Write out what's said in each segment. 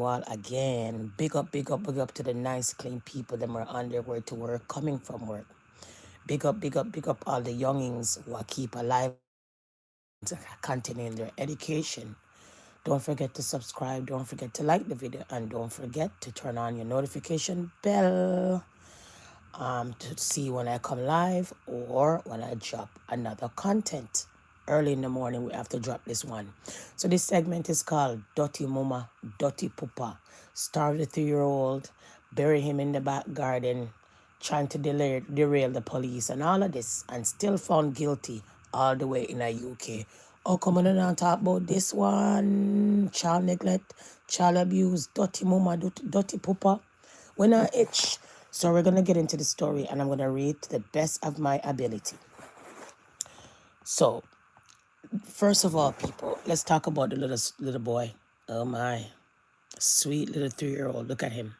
all again. Big up, big up, big up to the nice, clean people that are on their way to work, coming from work. Big up, big up, big up all the youngings who are keep alive and continuing their education. Don't forget to subscribe, don't forget to like the video, and don't forget to turn on your notification bell to see when I come live or when I drop another content. Early in the morning, we have to drop this one. So this segment is called Dutty Mama, Dutty Pupa. Starve the 3-year-old, bury him in the back garden, trying to derail the police and all of this, and still found guilty all the way in the UK. Oh, come on and talk about this one. Child neglect, child abuse, Dutty Mama, Dutty Pupa. When I itch. So we're going to get into the story and I'm going to read to the best of my ability. So, first of all, people, let's talk about the little boy. Oh my, sweet little 3-year-old. Look at him.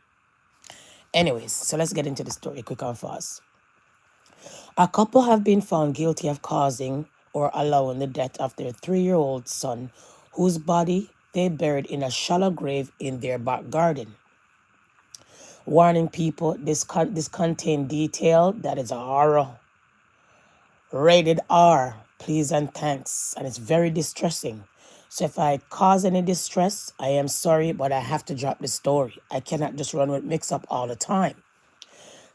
Anyways, so let's get into the story quick and fast. A couple have been found guilty of causing or allowing the death of their 3-year-old son, whose body they buried in a shallow grave in their back garden. Warning people, this contain detail that is a horror. Rated R, please and thanks. And it's very distressing. So if I cause any distress, I am sorry, but I have to drop the story. I cannot just run with mix-up all the time.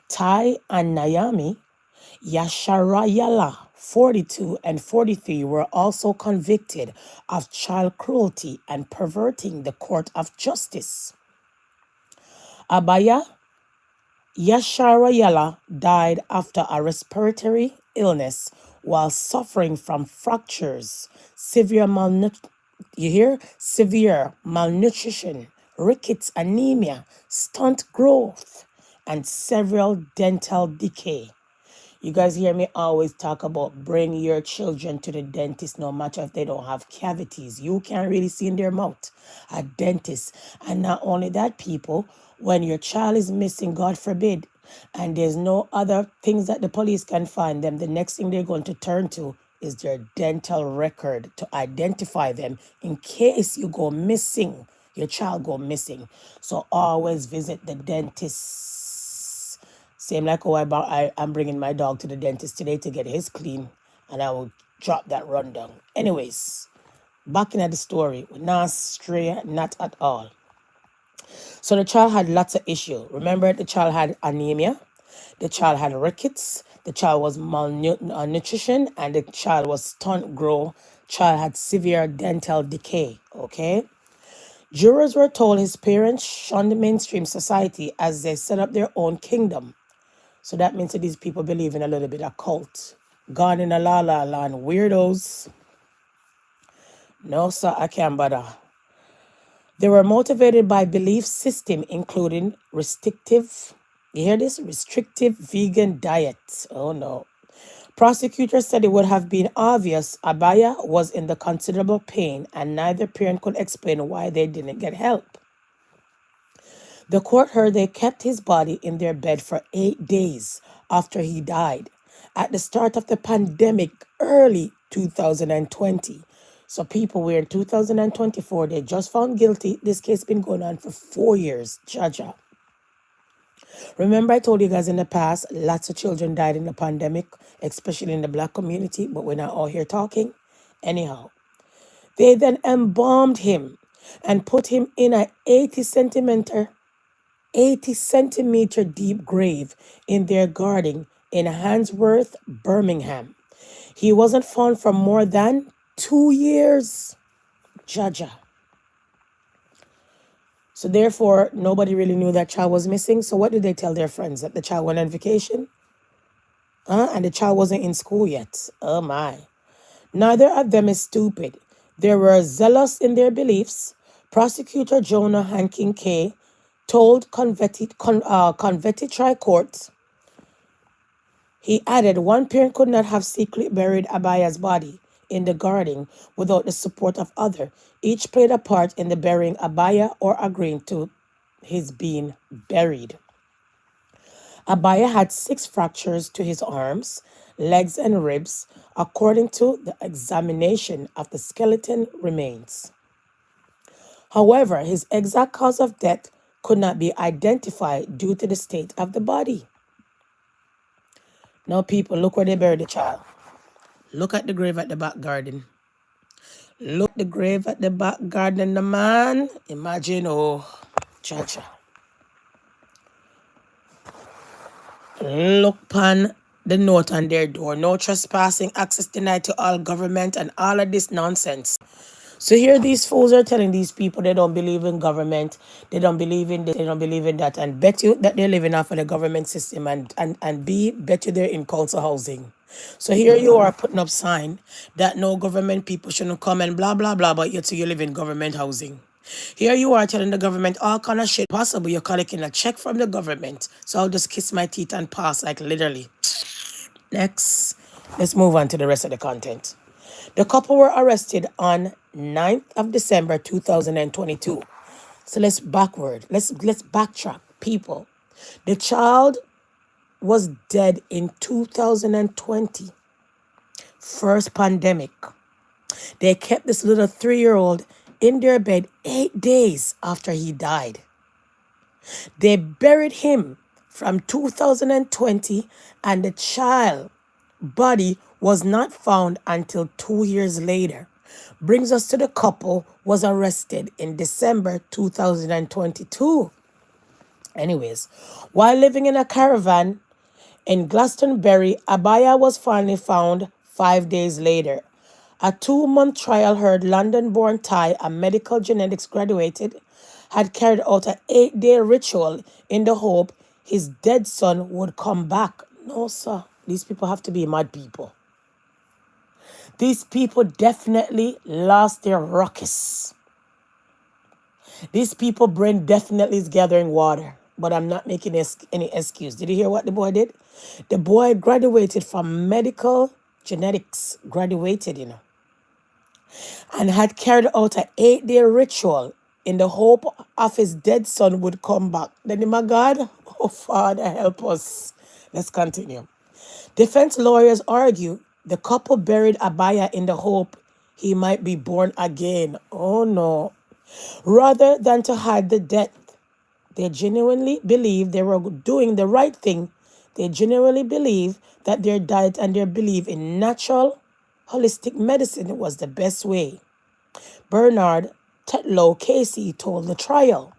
Tai and Naomi Yasharayala, 42 and 43, were also convicted of child cruelty and perverting the court of justice. Abaya Yasharayala died after a respiratory illness while suffering from fractures, severe malnutrition, rickets, anemia, stunt growth, and several dental decay. You guys hear me always talk about bring your children to the dentist no matter if they don't have cavities. You can't really see in their mouth. A dentist. And not only that, people, when your child is missing, God forbid, and there's no other things that the police can find them, the next thing they're going to turn to is their dental record to identify them in case you go missing, your child go missing. So always visit the dentist. Same like how I'm bringing my dog to the dentist today to get his clean, and I will drop that rundown. Anyways, back in the story, we're not stray, not at all. So the child had lots of issues. Remember, the child had anemia, the child had rickets, the child was malnutrition, and the child was stunt growth. Child had severe dental decay. Okay. Jurors were told his parents shunned mainstream society as they set up their own kingdom. So that means that these people believe in a little bit of cult. Gone in a la la land, weirdos. No, sir, I can't bother. They were motivated by belief system, including restrictive, you hear this? Restrictive vegan diet. Oh no. Prosecutors said it would have been obvious Abaya was in the considerable pain and neither parent could explain why they didn't get help. The court heard they kept his body in their bed for 8 days after he died at the start of the pandemic, early 2020. So people were in 2024, they just found guilty. This case been going on for 4 years. Jaja. Remember I told you guys in the past, lots of children died in the pandemic, especially in the Black community, but we're not all here talking. Anyhow, they then embalmed him and put him in an 80 centimeter deep grave in their garden in Handsworth, Birmingham. He wasn't found for more than 2 years. Jaja. So therefore, nobody really knew that child was missing. So what did they tell their friends? That the child went on vacation? And the child wasn't in school yet. Oh my. Neither of them is stupid. They were zealous in their beliefs. Prosecutor Jonah Hankin K told Convetti Tri-Court, he added, one parent could not have secretly buried Abaya's body in the garden without the support of other. Each played a part in the burying Abaya or agreeing to his being buried. Abaya had 6 fractures to his arms, legs, and ribs, according to the examination of the skeleton remains. However, his exact cause of death could not be identified due to the state of the body. Now, people, look where they buried the child. Look at the grave at the back garden. Look the grave at the back garden, the man. Imagine, oh, cha-cha. Look upon the note on their door. No trespassing, access denied to all government, and all of this nonsense. So here these fools are telling these people they don't believe in government, they don't believe in this, they don't believe in that, and bet you that they're living off of the government system, and B, bet you they're in council housing. So here you are putting up sign that no government people shouldn't come and blah blah blah, but yet so you live in government housing. Here you are telling the government all kind of shit possible. You're collecting a check from the government. So I'll just kiss my teeth and pass, like literally. Next, let's move on to the rest of the content. The couple were arrested on 9th of December 2022. So let's backward. Let's backtrack, people. The child was dead in 2020. First pandemic. They kept this little 3-year-old in their bed 8 days after he died. They buried him from 2020, and the child body was not found until 2 years later. Brings us to the couple was arrested in December 2022. Anyways, while living in a caravan in Glastonbury, Abaya was finally found 5 days later. A 2-month trial heard London-born Thai, a medical genetics graduated, had carried out an 8-day ritual in the hope his dead son would come back. No, sir. These people have to be mad people. These people definitely lost their ruckus. These people brain definitely is gathering water. But I'm not making any excuse. Did you hear what the boy did? The boy graduated from medical genetics. Graduated, and had carried out an 8-day ritual in the hope of his dead son would come back. Then, my God, oh Father, help us. Let's continue. Defense lawyers argue the couple buried Abaya in the hope he might be born again. Oh no. Rather than to hide the death, they genuinely believe they were doing the right thing. They genuinely believe that their diet and their belief in natural, holistic medicine was the best way. Bernard Tetlow Casey told the trial.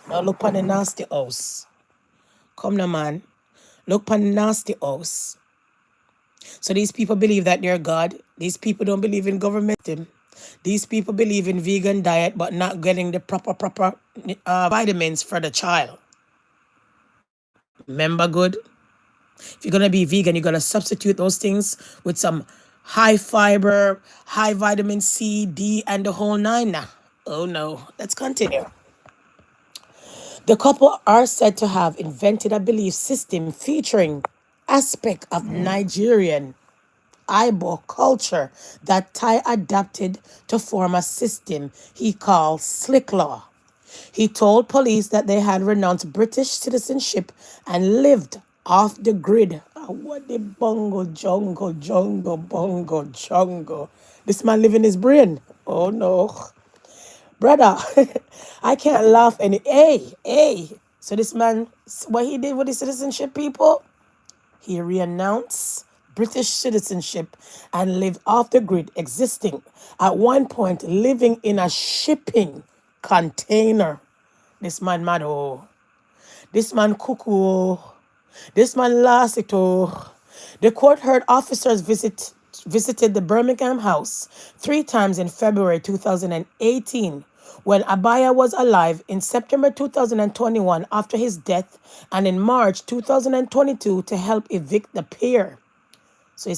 Now look on the nasty house. Come now, man. Look on the nasty house. So these people believe that they're God. These people don't believe in government. These people believe in vegan diet, but not getting the proper vitamins for the child. Remember good? If you're going to be vegan, you're going to substitute those things with some high fiber, high vitamin C, D, and the whole nine now. Oh no. Let's continue. The couple are said to have invented a belief system featuring aspect of Nigerian Igbo culture that Thai adapted to form a system he called slick law. He told police that they had renounced British citizenship and lived off the grid. What the bongo, jungle. This man living his brain. Oh no. Brother, I can't laugh any. Hey. So this man, what he did with the citizenship people, he renounced British citizenship and lived off the grid, existing at one point, living in a shipping container. This man mad, oh. This man cuckoo. This man lost it, oh. The court heard officers visited the Birmingham house 3 times in February 2018 when Abaya was alive, in September 2021 after his death, and in March 2022 to help evict the pair. So it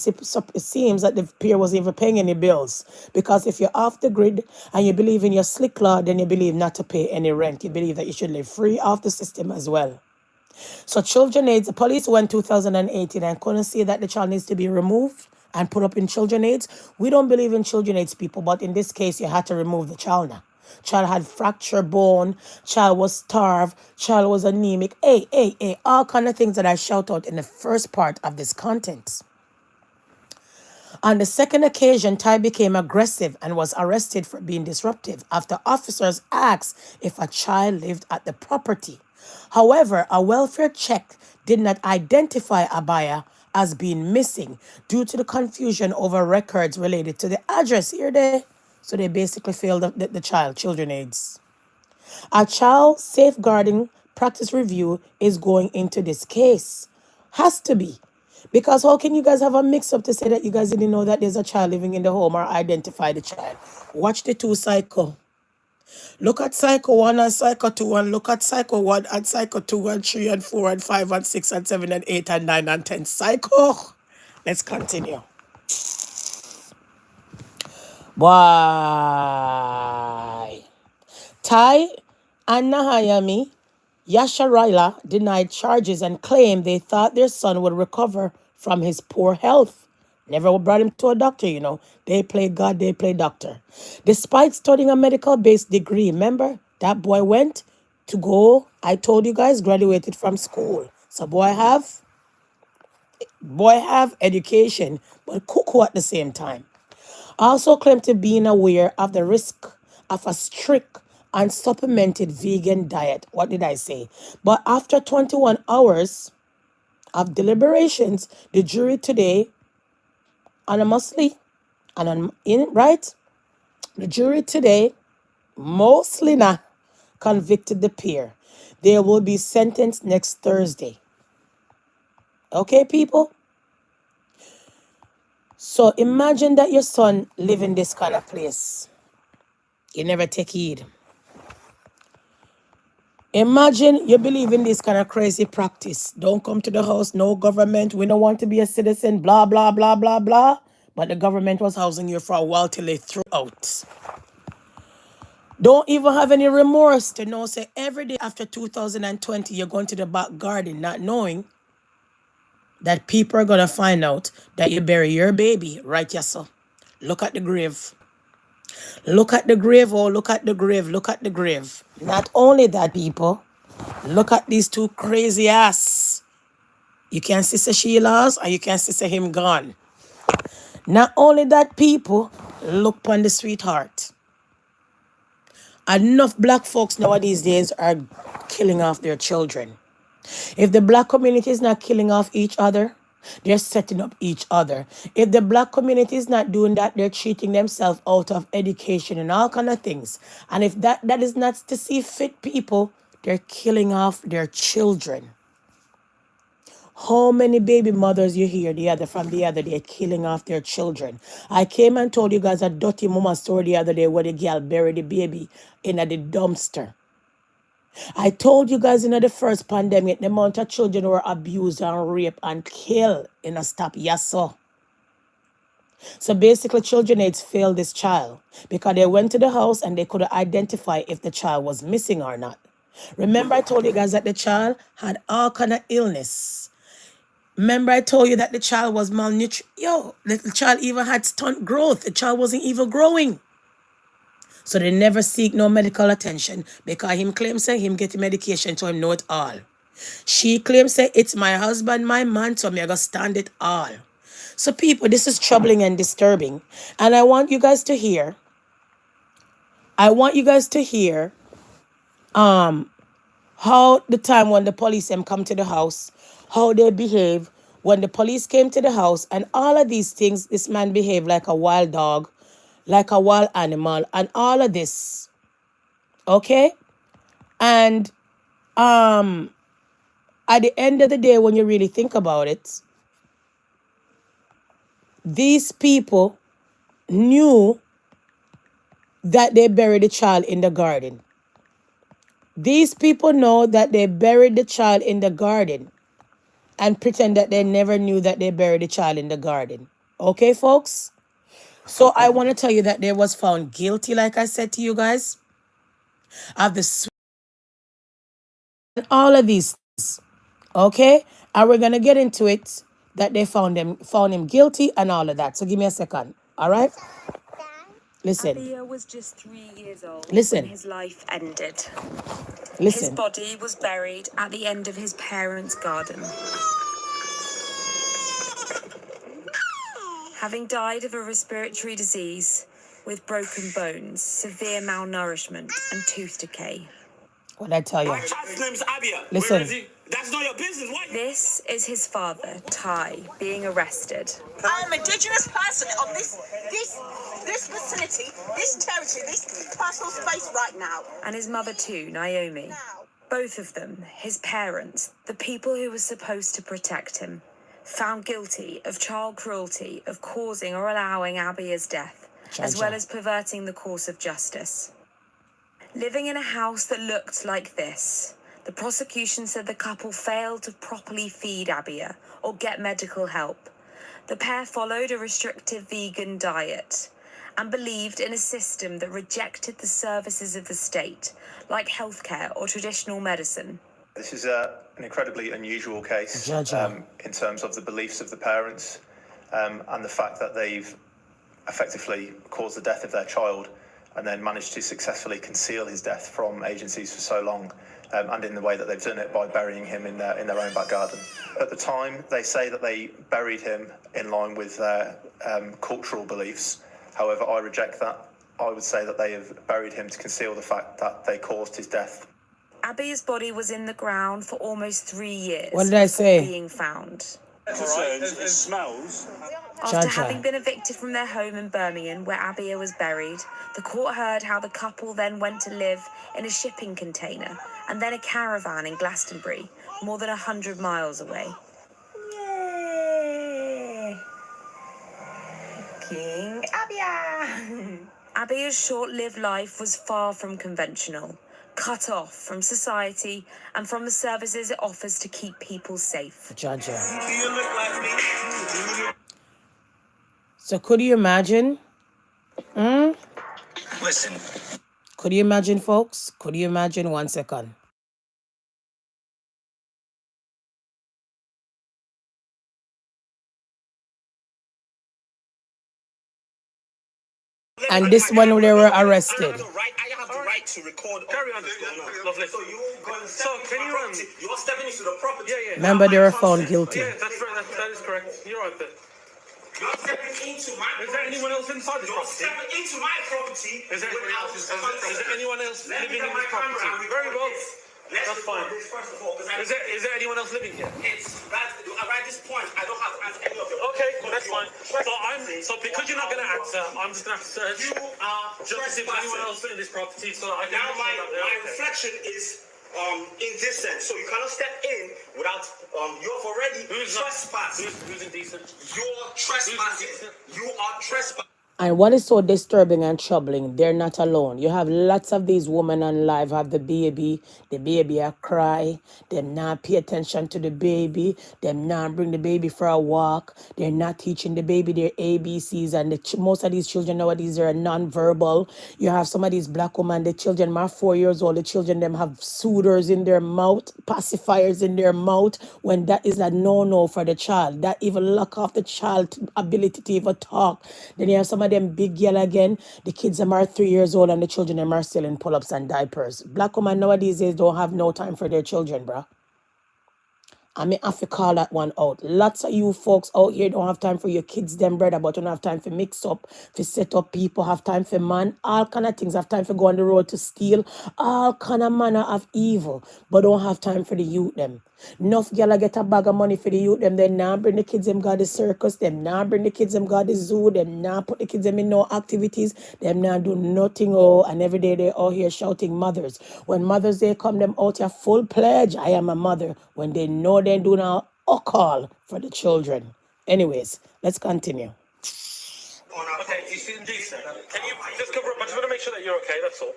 seems that the pair wasn't even paying any bills, because if you're off the grid and you believe in your slick law, then you believe not to pay any rent. You believe that you should live free off the system as well. So children aids, the police went 2018 and couldn't see that the child needs to be removed and put up in children aids. We don't believe in children aids, people, but in this case, you had to remove the child now. Child had fractured bone, child was starved, child was anemic. All kind of things that I shout out in the first part of this content. On the second occasion, Ty became aggressive and was arrested for being disruptive after officers asked if a child lived at the property. However, a welfare check did not identify Abaya as being missing due to the confusion over records related to the address. Here they, so they basically failed the child, children aids. A child safeguarding practice review is going into this case. Has to be. Because how can you guys have a mix up to say that you guys didn't know that there's a child living in the home or identify the child? Watch the two cycle. Look at cycle 1 and cycle 2 and look at cycle 1 and cycle 2 and 3 and 4 and 5 and 6 and 7 and 8 and 9 and 10 cycle. Let's continue. Why? Ty and Nahayami Yasharila denied charges and claimed they thought their son would recover from his poor health. Never brought him to a doctor, you know. They play God, they play doctor. Despite studying a medical-based degree, remember, that boy went to go, I told you guys, graduated from school. So boy have education, but cuckoo at the same time. Also claimed to being aware of the risk of a strict and supplemented vegan diet. What did I say? But after 21 hours of deliberations, the jury today, anonymously, right? The jury today, mostly not, convicted the pair. They will be sentenced next Thursday. Okay, people? So imagine that your son live in this kind of place. You never take heed. Imagine you believe in this kind of crazy practice. Don't come to the house, no government. We don't want to be a citizen, blah, blah, blah, blah, blah. But the government was housing you for a while till they threw out. Don't even have any remorse to know, say, every day after 2020, you're going to the back garden, not knowing that people are going to find out that you bury your baby right here, so. Look at the grave. Look at the grave, oh, look at the grave, look at the grave. Not only that, people, look at these two crazy ass. You can see say she lost or you can see say him gone. Not only that, people, look upon the sweetheart. Enough black folks nowadays days are killing off their children. If the black community is not killing off each other, they're setting up each other. If the black community is not doing that, they're cheating themselves out of education and all kind of things. And if that is not to see fit, people, they're killing off their children. How many baby mothers you hear from the other day killing off their children? I came and told you guys a dirty mama story the other day where the girl buried the baby in the dumpster. I told you guys in the first pandemic, the amount of children were abused and raped and killed in a stop. Yes, sir. So basically, children aids failed this child because they went to the house and they couldn't identify if the child was missing or not. Remember, I told you guys that the child had all kind of illness. Remember, I told you that the child was malnourished. The child even had stunt growth. The child wasn't even growing. So they never seek no medical attention because him claims say him get medication so him know it all. She claims say it's my husband, my man, so me I gotta stand it all. So people, this is troubling and disturbing. And I want you guys to hear how the time when the police come to the house, how they behave when the police came to the house, and all of these things, this man behaved like a wild dog, like a wild animal, and all of this. Okay? And at the end of the day, when you really think about it, these people knew that they buried the child in the garden. These people know that they buried the child in the garden and pretend that they never knew that they buried the child in the garden. Okay, folks? So I want to tell you that they was found guilty, like I said to you guys, of the all of these things. Okay? And we're going to get into it, that they found him guilty and all of that. So give me a second. All right? Listen. Abia was just 3 years old Listen. when his life ended. Listen. His body was buried at the end of his parents' garden. having died of a respiratory disease with broken bones, severe malnourishment, and tooth decay. What I tell you? My child's name's Abia. Listen. Where is he? That's not your business. Why? This is his father, Ty, being arrested. I'm an indigenous person on this vicinity, this territory, this personal space right now. And his mother too, Naomi. Both of them, his parents, the people who were supposed to protect him, found guilty of child cruelty, of causing or allowing Abia's death, as well as perverting the course of justice. Living in a house that looked like this, the prosecution said the couple failed to properly feed Abia or get medical help. The pair followed a restrictive vegan diet and believed in a system that rejected the services of the state, like healthcare or traditional medicine. This is an incredibly unusual case in terms of the beliefs of the parents and the fact that they've effectively caused the death of their child and then managed to successfully conceal his death from agencies for so long, and in the way that they've done it by burying him in their own back garden. At the time, they say that they buried him in line with their cultural beliefs. However, I reject that. I would say that they have buried him to conceal the fact that they caused his death. Abia's body was in the ground for almost 3 years. What did I say? Being found. It smells. After having been evicted from their home in Birmingham, where Abia was buried, the court heard how the couple then went to live in a shipping container and then a caravan in Glastonbury, more than 100 miles away. Yay! King Abia! Abia's short-lived life was far from conventional, cut off from society and from the services it offers to keep people safe. Do you look like me? So could you imagine? Listen. Could you imagine, folks? Could you imagine? 1 second. And this one, they were arrested. I have the right to record. Carry on. Lovely. So you're stepping into the property. Yeah. Remember, they were found guilty. Yeah, that's right. That is correct. You're right there. You're stepping into my property. Is there anyone else inside this You're property? stepping into my property. Is there anyone else Let me living in get my this camera property? and Very well. Let's That's fine. this first of all, Is there anyone else living here? it's right this point. I don't have to answer any of your Okay, that's fine. So because you're not going to answer, I'm just going to have to search You are just to see if there's anyone else in this property so that I can Now make sure that they're my okay. reflection is in this sense. So you cannot step in without you've already trespassed. Who's indecent? You're trespassing. You are trespassing. And what is so disturbing and troubling, they're not alone. You have lots of these women on live have the baby a cry, them not pay attention to the baby, them not bring the baby for a walk, they're not teaching the baby their ABCs, and most of these children nowadays are non-verbal. You have some of these black women, the children are 4 years old, the children them have soothers in their mouth, pacifiers in their mouth, when that is a no-no for the child. That even lock off the child's ability to even talk. Then you have some of them big girl again, the kids them are 3 years old and the children them are still in pull-ups and diapers. Black women nowadays don't have no time for their children, bruh. I may have to call that one out. Lots of you folks out here don't have time for your kids, them brother, but don't have time for mix up, for set up people, have time for man, all kind of things, have time for go on the road to steal, all kind of manner of evil, but don't have time for the youth them. Enough gyal get a bag of money for the youth them, then now bring the kids them go the circus, them now bring the kids them go the zoo, them now put the kids them in no activities, them now do nothing, and every day they all here shouting mothers. When Mother's Day come, them out here full pledge, I am a mother, when they know they do now call for the children. Anyways, let's continue. Okay, it's indecent. Can you just cover up? I just want to make sure that you're okay, that's all.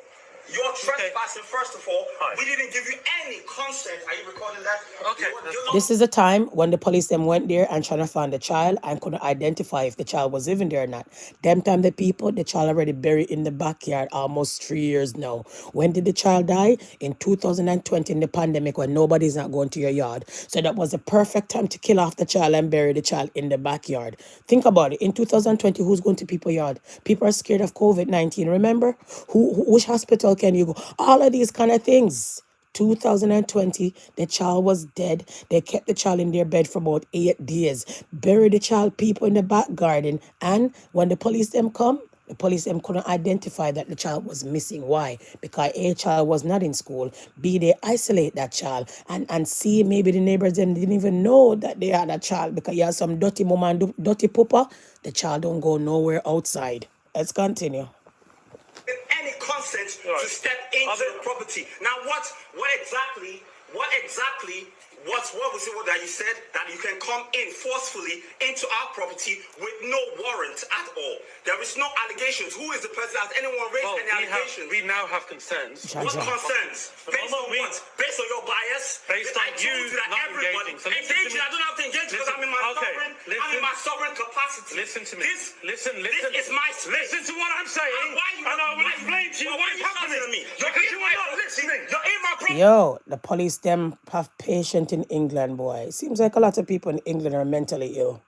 You're trespassing, first of all. Hi. We didn't give you any consent. Are you recording that? Okay, that's fine. This is the time when the police them went there and trying to find the child and couldn't identify if the child was living there or not. Them time the child already buried in the backyard almost 3 years now. When did the child die? In 2020 in the pandemic, when nobody's not going to your yard. So that was the perfect time to kill off the child and bury the child in the backyard. Think about it. In 2020, who's going to people's yard? People are scared of COVID-19. Remember? Which hospital can you go? All of these kind of things. 2020, the child was dead. They kept the child in their bed for about 8 days. Buried the child people in the back garden. And when the police them come, the police them couldn't identify that the child was missing. Why? Because A, child was not in school. B, they isolate that child. And C, maybe the neighbors them didn't even know that they had a child because you have some dirty mama and dirty papa. The child don't go nowhere outside. Let's continue. Any consent to step into the property. Now, what exactly what was it that you said that you can come in forcefully into our property with no warrant at all? There is no allegations. Who is the person? Has anyone raised any allegations? We now have concerns. What concerns? Based on what? Based on your bias? Based on you not engaging. So engaging, I don't have to engage because I'm in my sovereign capacity. Listen to me. Listen. This is my space. Listen to what I'm saying. And I will explain to you what is happening to me. Because you are not listening. You're in my property. Yo, the police them have patience in England, boy. It seems like a lot of people in England are mentally ill.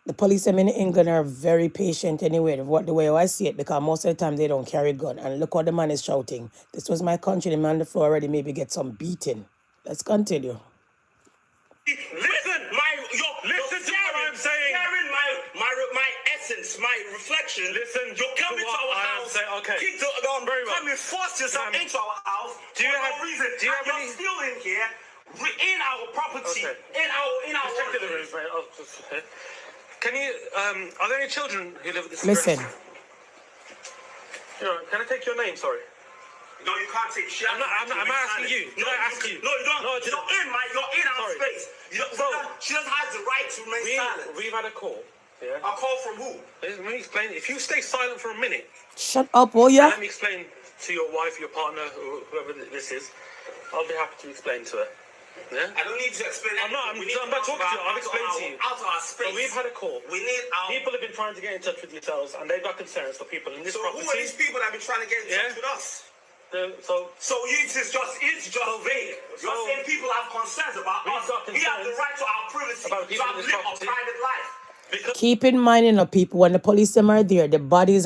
The police them in England are very patient anyway, the way I see it, because most of the time they don't carry gun. And look what the man is shouting. This was my country, the man on the floor already maybe get some beating. Let's continue. Listen to what I'm saying. Sharing my essence, my reflection. Listen, you're coming to our house. Okay. Keep coming, force yourself into our house. Do you have reason? Do you have any? You're still in here, in our property, in our residence. Can you? Are there any children who live at this Listen. address? Can I take your name? Sorry. No, you can't take shit. I'm asking you. No, I ask you? No, you don't. You're in our space. She doesn't have the right to remain silent. We've had a call. Yeah. A call from who? Let me explain. If you stay silent for a minute. Shut up, oh yeah. Let me explain to your wife, your partner, whoever this is. I'll be happy to explain to her. Yeah? I don't need to explain. I'm not talking to you. I'll explain to you. Out of our space. So we've had a call. People have been trying to get in touch with yourselves, and they've got concerns for people in this property. So who are these people that have been trying to get in touch with us? So it's just vague. You're saying people have concerns about us. We have the right to our privacy, to live a private life. Keep in mind, people, when the police them are there, the body is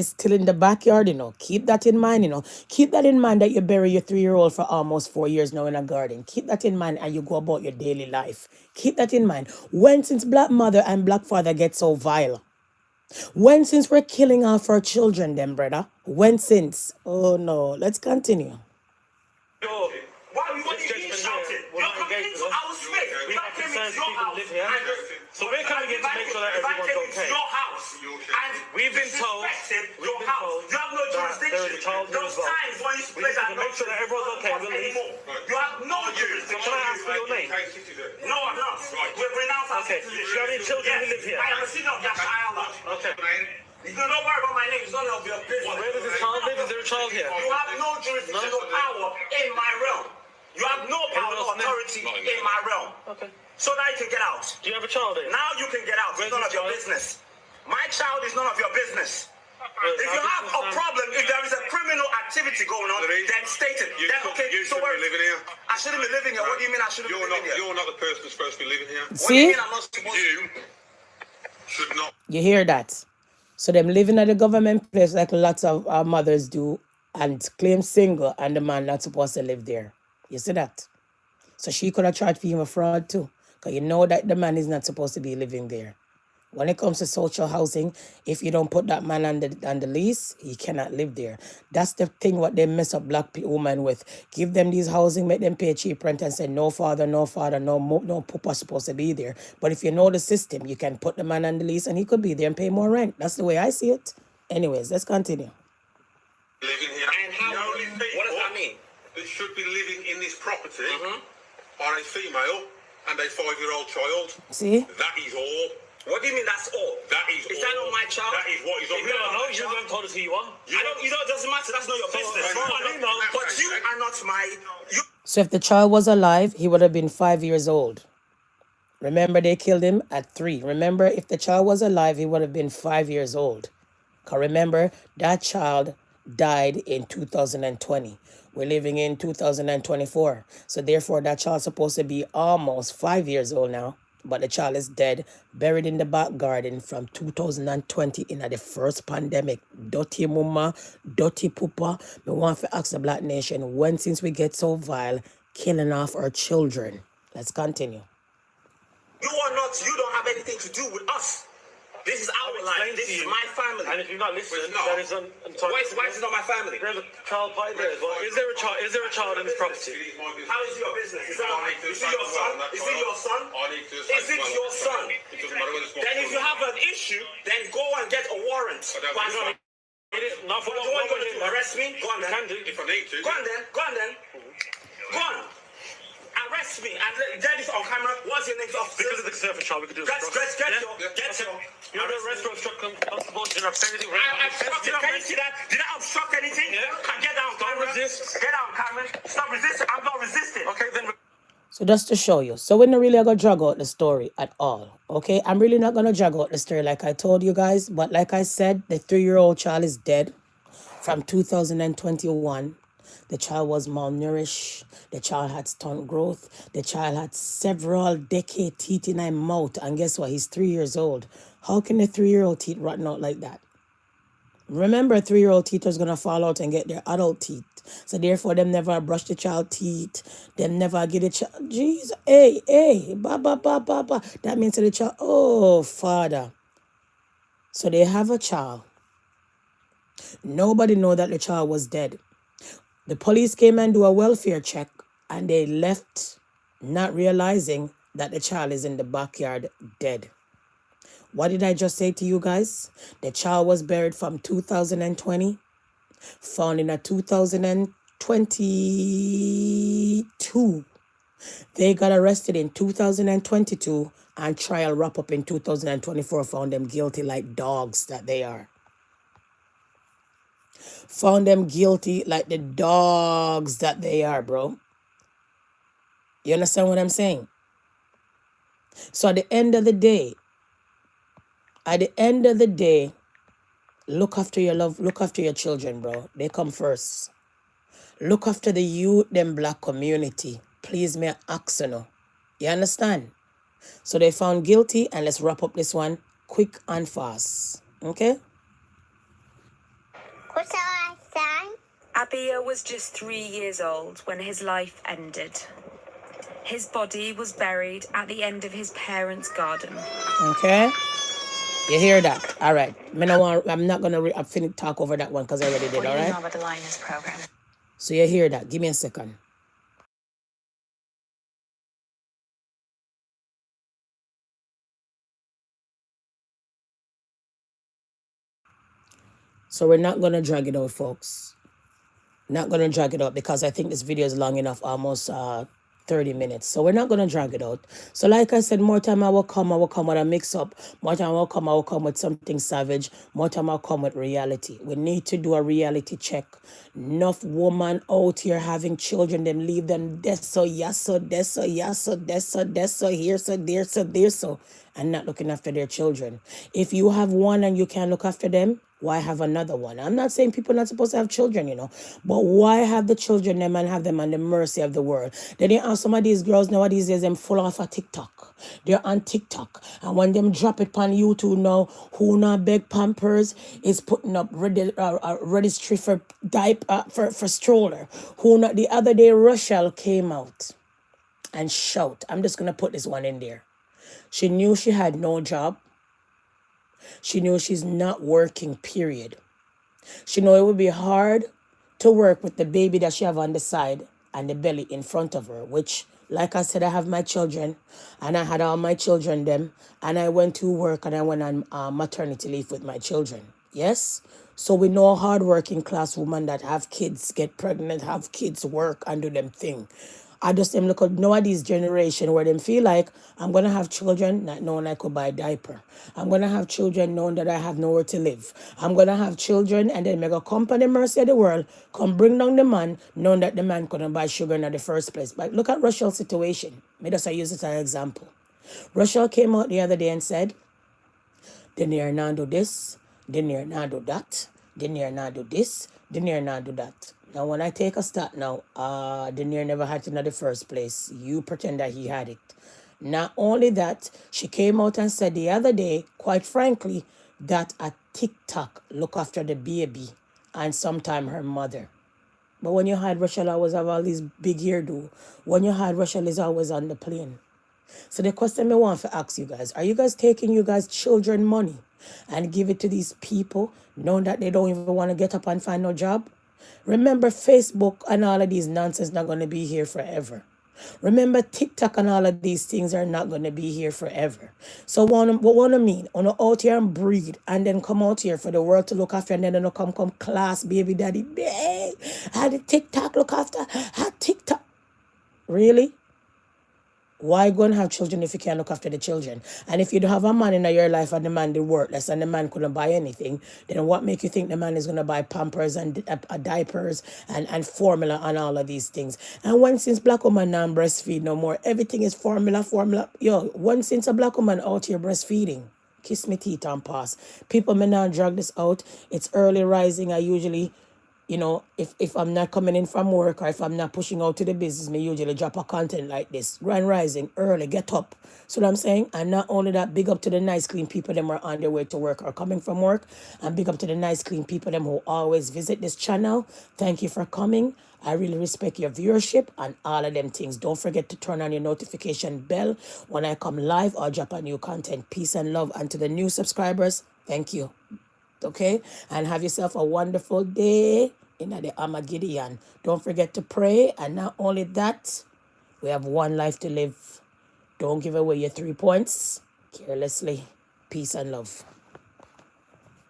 still in the backyard, Keep that in mind, Keep that in mind that you bury your 3-year-old for almost 4 years now in a garden. Keep that in mind and you go about your daily life. Keep that in mind. When since black mother and black father get so vile? When since we're killing off our children, then, brother? When since? Oh, no. Let's continue. Why are you shouting? You're coming into our space. We have concerns people live here. So we're coming in to make sure that everyone's okay. Your house. We've been told you have no jurisdiction. There is a child here as well. We need to make sure that everyone's okay. We'll leave. You have no jurisdiction. Can I ask for your name? No, I'm not. We've renounced our citizenship. Do you have any children who live here? I am a citizen of Yashayala. Okay. Don't worry about my name. It's none of your business. Where does this child live? Is there a child here? You have no jurisdiction or power in my realm. You have no power or authority in my realm. Okay. So now you can get out. Do you have a child here? Now you can get out. It's none of your business. My child is none of your business. If you have a problem, if there is a criminal activity going on, then state it. You shouldn't be living here. I shouldn't be living here. What do you mean I shouldn't be living here? You're not the person who's supposed to be living here. See? What do you mean I'm not supposed to? You should not. You hear that? So them living at the government place like lots of our mothers do and claim single and the man not supposed to live there. You see that? So she could have charged for him a fraud too. Because you know that the man is not supposed to be living there. When it comes to social housing, if you don't put that man on the lease, he cannot live there. That's the thing what they mess up black women with. Give them these housing, make them pay cheap rent and say, no father, no papa supposed to be there. But if you know the system, you can put the man on the lease and he could be there and pay more rent. That's the way I see it. Anyways, let's continue. Living here. And how? What does that mean? That should be living in this property are a female and a 5-year-old child. See? That is all. What do you mean that's all? That is all. Is that not my child? That is what is on We don't know. You haven't told us who you are. It doesn't matter. That's not your business. But you are not my... So if the child was alive, he would have been 5 years old. Remember, they killed him at 3. Remember, if the child was alive, he would have been 5 years old. Because remember, that child died in 2020. We're living in 2024. So therefore, that child's supposed to be almost 5 years old now. but the child is dead, buried in the back garden from 2020 in the first pandemic. Dutty mama, dutty papa. Me want to ask the Black Nation, when since we get so vile, killing off our children? Let's continue. You don't have anything to do with us. This is our life. This is my family. And if you're not listening, no. that is Why is it not my family? There's a child by there as well. Is there a child in this property? How is it your business? Is it your son? Is it your son? Is it your son? Then if you have an issue, then go and get a warrant. It is not for you want to arrest me? Go on then. If I need to. Go on then. Go on then. Go on. Arrest me and get this on camera. What's your name, officer? Because of the concern for child, we could do a Get your. You're the restaurant constable. Did not say anything. I obstructed. Can you see that? Did I obstruct anything? Yeah. Get down, camera. Don't resist. Get down, camera. Stop resisting. I'm not resisting. Okay, then. So just to show you. So we're not really going to drag out the story at all. Okay? I'm really not going to drag out the story like I told you guys. But like I said, the 3-year-old child is dead from 2021. The child was malnourished. The child had stunt growth. The child had several decade teeth in his mouth. And guess what? He's 3 years old. How can the 3-year-old teeth rotten out like that? Remember, 3-year-old teeth is going to fall out and get their adult teeth. So therefore, them never brush the child teeth. Them never get the child. Jeez, hey, ba. That means to the child, oh, father. So they have a child. Nobody know that the child was dead. The police came and do a welfare check and they left not realizing that the child is in the backyard dead. What did I just say to you guys? The child was buried from 2020, found in a 2022. They got arrested in 2022 and trial wrap up in 2024, found them guilty like dogs that they are. Found them guilty like the dogs that they are, bro. You understand what I'm saying? So at the end of the day, look after your children, bro. They come first. Look after the youth, them Black community. Please, me ask you. You understand? So they found guilty, and let's wrap up this one quick and fast. Okay? What's our sign? Abia was just 3 years old when his life ended. His body was buried at the end of his parents' garden. Okay? You hear that? All right. I'm not going to talk over that one because I already did, all right? What do you know about the Lioness program? So you hear that. Give me a second. So we're not going to drag it out, folks. Not going to drag it out because I think this video is long enough, almost 30 minutes. So we're not going to drag it out. So like I said, more time I will come with a mix-up. More time I will come with something savage. More time I'll come with reality. We need to do a reality check. Enough woman out here having children, them leave them there so, yes, so, there so, yes, so, there so, here, so, there so, there so, and not looking after their children. If you have one and you can't look after them, why have another one? I'm not saying people are not supposed to have children, but why have the children them and have them on the mercy of the world? Then you have some of these girls nowadays, them full off of TikTok. They're on TikTok. And when them drop it on YouTube now, who not beg Pampers is putting up registry for diaper, for stroller. Who not, the other day, Rochelle came out and shout. I'm just going to put this one in there. She knew she had no job. She knew she's not working, period. She knew it would be hard to work with the baby that she have on the side and the belly in front of her, which, like I said, I have my children, and I had all my children them, and I went to work and I went on maternity leave with my children. Yes? So we know a hard-working class woman that have kids, get pregnant, have kids, work, and do them thing. I just them look at nowadays generation where them feel like I'm gonna have children not knowing I could buy a diaper. I'm gonna have children knowing that I have nowhere to live. I'm gonna have children and then make a company mercy of the world come bring down the man knowing that the man couldn't buy sugar in the first place. But look at Rochelle's situation. May just I use it as an example. Rochelle came out the other day and said, "The near now do this, the near now do that, the near now do this, the near now do that." Now, when I take a stat now, Denier never had it in the first place. You pretend that he had it. Not only that, she came out and said the other day, quite frankly, that a TikTok look after the baby and sometime her mother. But when you hide, Rachel always have all these big hairdo. When you hide, Rachel is always on the plane. So the question I want to ask you guys, are you guys taking you guys' children money and give it to these people knowing that they don't even want to get up and find no job? Remember, Facebook and all of these nonsense not going to be here forever. Remember, TikTok and all of these things are not going to be here forever. So what I mean, on out here and breed and then come out here for the world to look after and then they come class, baby daddy, hey, how the TikTok look after, how TikTok. Really? Why go and have children if you can't look after the children? And if you don't have a man in your life and the man is worthless and the man couldn't buy anything, then what make you think the man is going to buy Pampers and diapers and formula and all of these things? And when since black woman now breastfeed no more, everything is formula. Yo, when since a black woman out here breastfeeding, kiss me teeth and pass. People may not drag this out. It's early rising. I usually... if I'm not coming in from work or if I'm not pushing out to the business, me usually drop a content like this. Grand rising, early, get up. So what I'm saying? And not only that, big up to the nice, clean people them are on their way to work or coming from work. And big up to the nice, clean people them who always visit this channel. Thank you for coming. I really respect your viewership and all of them things. Don't forget to turn on your notification bell when I come live or drop a new content. Peace and love. And to the new subscribers, thank you. Okay, and have yourself a wonderful day in the Armageddon. Don't forget to pray, and not only that, we have one life to live. Don't give away your 3 points carelessly. Peace and love.